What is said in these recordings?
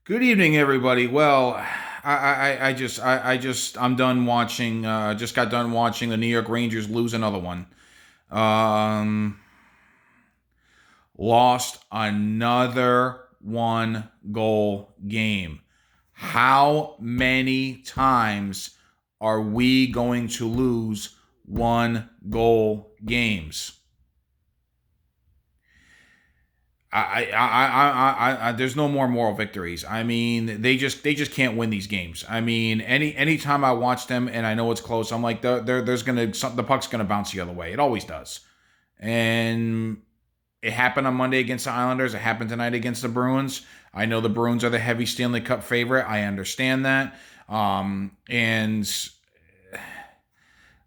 Good evening, everybody. Well, I'm done watching. Just got done watching the New York Rangers lose another one. Um, Lost another one goal game. How many times are we going to lose one goal games? There's no more moral victories. I mean, they just can't win these games. I mean, anytime I watch them and I know it's close, I'm like, the puck's gonna bounce the other way. It always does, and it happened on Monday against the Islanders. It happened tonight against the Bruins. I know the Bruins are the heavy Stanley Cup favorite. I understand that, and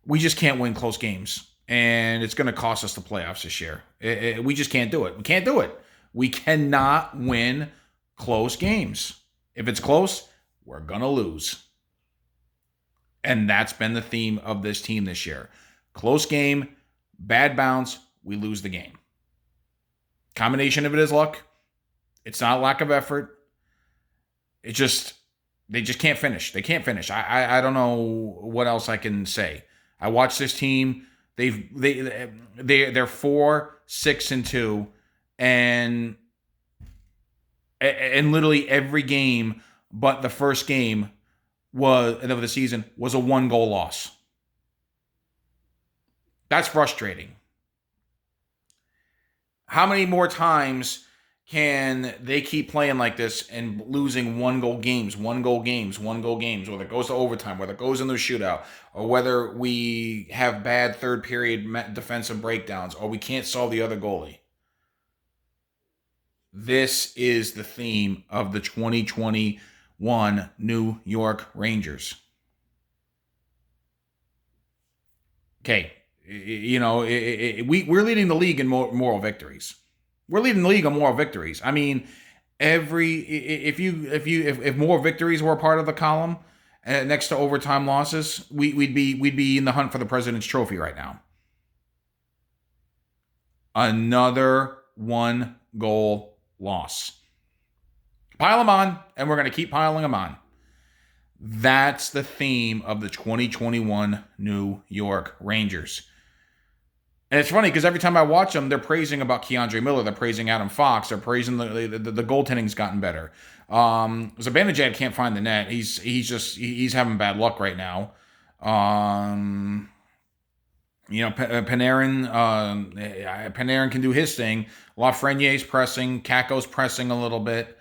we just can't win close games, and it's going to cost us the playoffs this year. We just can't do it. We can't do it. We cannot win close games. If it's close, we're going to lose. And that's been the theme of this team this year. Close game, bad bounce, we lose the game. Combination of it is luck. It's not lack of effort. It just they just can't finish. They can't finish. I don't know what else I can say. I watch this team. They're 4-6-2, and literally every game but the first game was of the season was a 1-goal loss. That's frustrating. How many more times can they keep playing like this and losing 1-goal games, 1-goal games, 1-goal games, whether it goes to overtime, whether it goes into a shootout, or whether we have bad third period defensive breakdowns, or we can't solve the other goalie? This is the theme of the 2021 New York Rangers. Okay, we're leading the league in moral victories. We're leading the league in moral victories. I mean, if more victories were a part of the column next to overtime losses, we'd be in the hunt for the President's Trophy right now. Another 1-goal loss. Pile them on, and we're going to keep piling them on. That's the theme of the 2021 New York Rangers. And it's funny because every time I watch them, they're praising about K'Andre Miller. They're praising Adam Fox. They're praising the goaltending's gotten better. Zibanejad can't find the net. He's having bad luck right now. Panarin can do his thing. Lafreniere's pressing. Kako's pressing a little bit.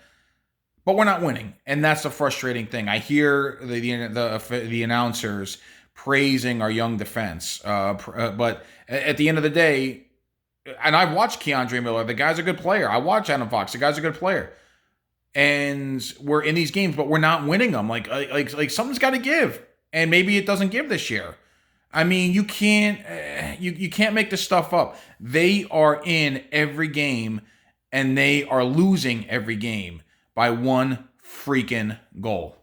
But we're not winning, and that's the frustrating thing. I hear the announcers praising our young defense, but at the end of the day, and I've watched K'Andre Miller. The guy's a good player. I watch Adam Fox. The guy's a good player, and we're in these games, but we're not winning them. Like something's got to give, and maybe it doesn't give this year. I mean, you can't make this stuff up. They are in every game, and they are losing every game by 1 freaking goal.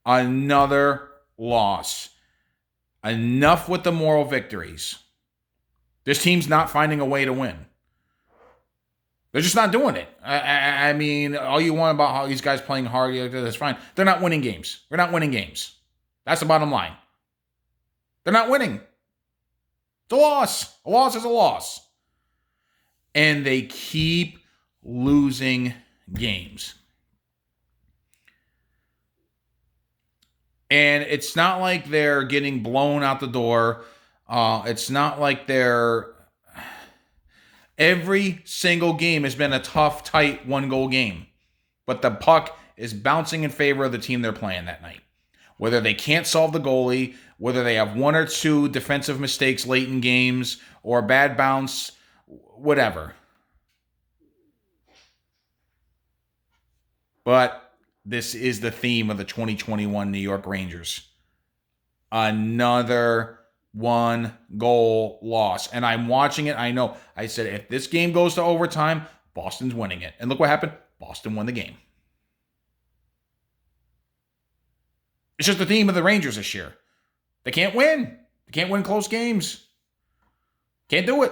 Another loss. Enough with the moral victories. This team's not finding a way to win. They're just not doing it. I mean, all you want about how these guys playing hard, that's fine. They're not winning games. We're not winning games. That's the bottom line. They're not winning. It's a loss. A loss is a loss. And they keep losing games. And it's not like they're getting blown out the door. It's not like every single game has been a tough, tight 1-goal game. But the puck is bouncing in favor of the team they're playing that night. Whether they can't solve the goalie, whether they have 1 or 2 defensive mistakes late in games, or a bad bounce, whatever. But this is the theme of the 2021 New York Rangers. Another 1-goal loss. And I'm watching it. I know. I said, if this game goes to overtime, Boston's winning it. And look what happened. Boston won the game. It's just the theme of the Rangers this year. They can't win. They can't win close games. Can't do it.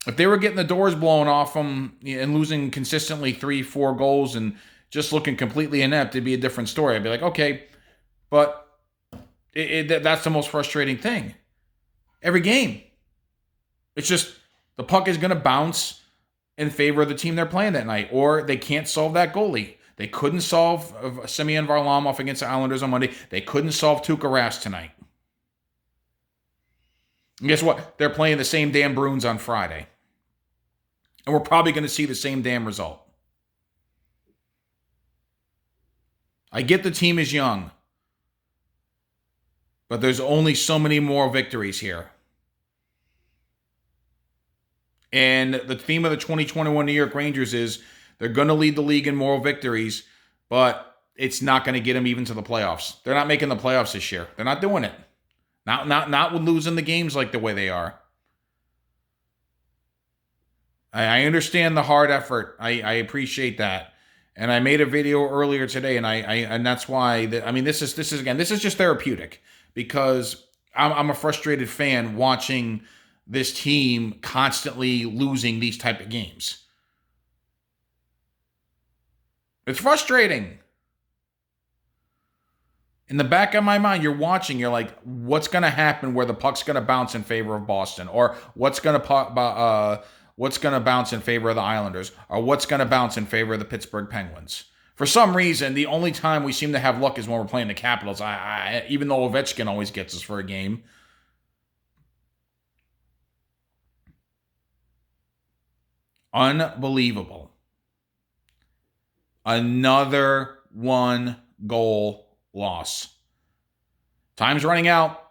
If they were getting the doors blown off them and losing consistently 3, 4 goals and just looking completely inept, it'd be a different story. I'd be like, okay, but that's the most frustrating thing. Every game, it's just the puck is going to bounce in favor of the team they're playing that night, or they can't solve that goalie. They couldn't solve Semyon Varlamov against the Islanders on Monday. They couldn't solve Tuukka Rask tonight. And guess what? They're playing the same damn Bruins on Friday. And we're probably going to see the same damn result. I get the team is young, but there's only so many more victories here. And the theme of the 2021 New York Rangers is they're going to lead the league in moral victories, but it's not going to get them even to the playoffs. They're not making the playoffs this year. They're not doing it. Not with losing the games like the way they are. I understand the hard effort. I appreciate that. And I made a video earlier today, and that's why this is just therapeutic, because I'm a frustrated fan watching this team constantly losing these type of games. It's frustrating. In the back of my mind, you're watching, you're like, what's going to happen where the puck's going to bounce in favor of Boston? Or what's going to bounce in favor of the Islanders? Or what's going to bounce in favor of the Pittsburgh Penguins? For some reason, the only time we seem to have luck is when we're playing the Capitals. Even though Ovechkin always gets us for a game. Unbelievable. Another 1-goal loss. Time's running out.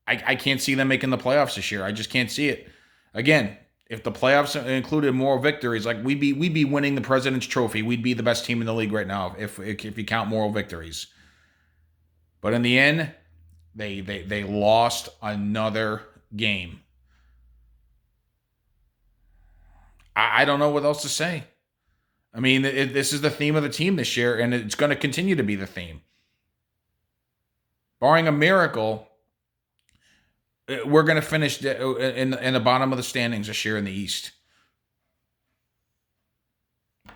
I can't see them making the playoffs this year. I just can't see it. Again, if the playoffs included moral victories, like we'd be winning the President's Trophy. We'd be the best team in the league right now if you count moral victories. But in the end, they lost another game. I don't know what else to say. I mean, this is the theme of the team this year, and it's going to continue to be the theme. Barring a miracle, we're going to finish in the bottom of the standings this year in the East.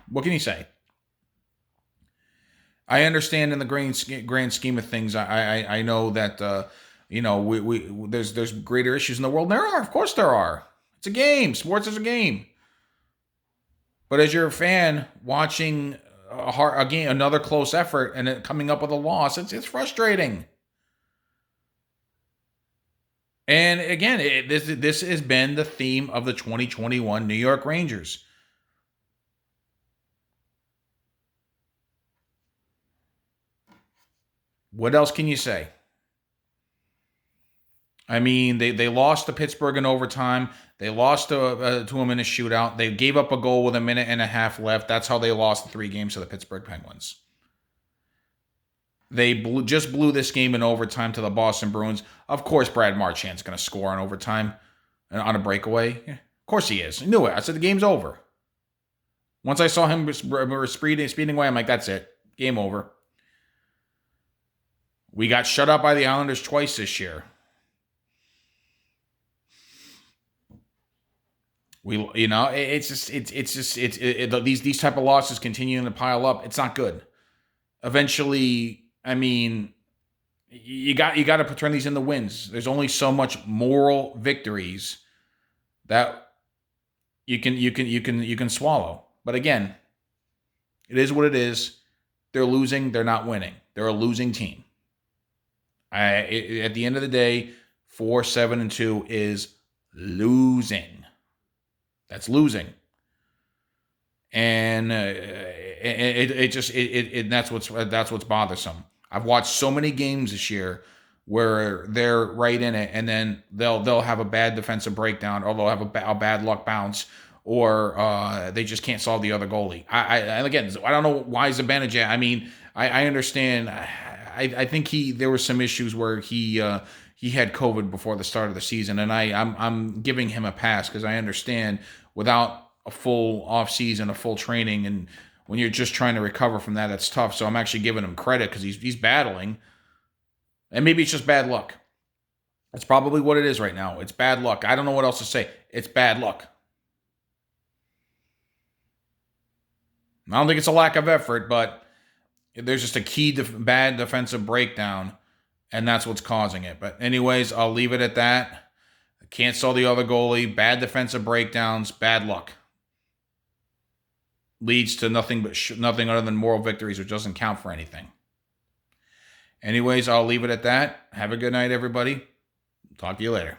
What can you say? I understand in the grand scheme of things. I know that there's greater issues in the world. There are, of course, there are. It's a game. Sports is a game. But as you're a fan watching a game, another close effort, and it coming up with a loss, it's frustrating. And again, this has been the theme of the 2021 New York Rangers. What else can you say? I mean, they lost to Pittsburgh in overtime. They lost to them in a shootout. They gave up a goal with a minute and a half left. That's how they lost the 3 games to the Pittsburgh Penguins. They just blew this game in overtime to the Boston Bruins. Of course, Brad Marchand's going to score on overtime and on a breakaway. Of course he is. I knew it. I said the game's over. Once I saw him speeding away, I'm like, that's it. Game over. We got shut out by the Islanders twice this year. These type of losses continuing to pile up. It's not good. Eventually, I mean, you got to turn these into wins. There's only so much moral victories that you can swallow. But again, it is what it is. They're losing. They're not winning. They're a losing team. At the end of the day, 4-7-2 is losing. That's losing. And that's what's bothersome. I've watched so many games this year where they're right in it, and then they'll have a bad defensive breakdown, or they'll have a bad luck bounce, or they just can't solve the other goalie. I don't know why Zibanejad. I mean, I understand. I think there were some issues where he had COVID before the start of the season, and I'm giving him a pass because I understand without a full off season, a full training, and when you're just trying to recover from that, that's tough. So I'm actually giving him credit because he's battling, and maybe it's just bad luck. That's probably what it is right now. It's bad luck. I don't know what else to say. It's bad luck. I don't think it's a lack of effort, but there's just a key bad defensive breakdown, and that's what's causing it. But anyways, I'll leave it at that. Can't sell the other goalie. Bad defensive breakdowns. Bad luck. Leads to nothing but nothing other than moral victories, which doesn't count for anything. Anyways, I'll leave it at that. Have a good night, everybody. Talk to you later.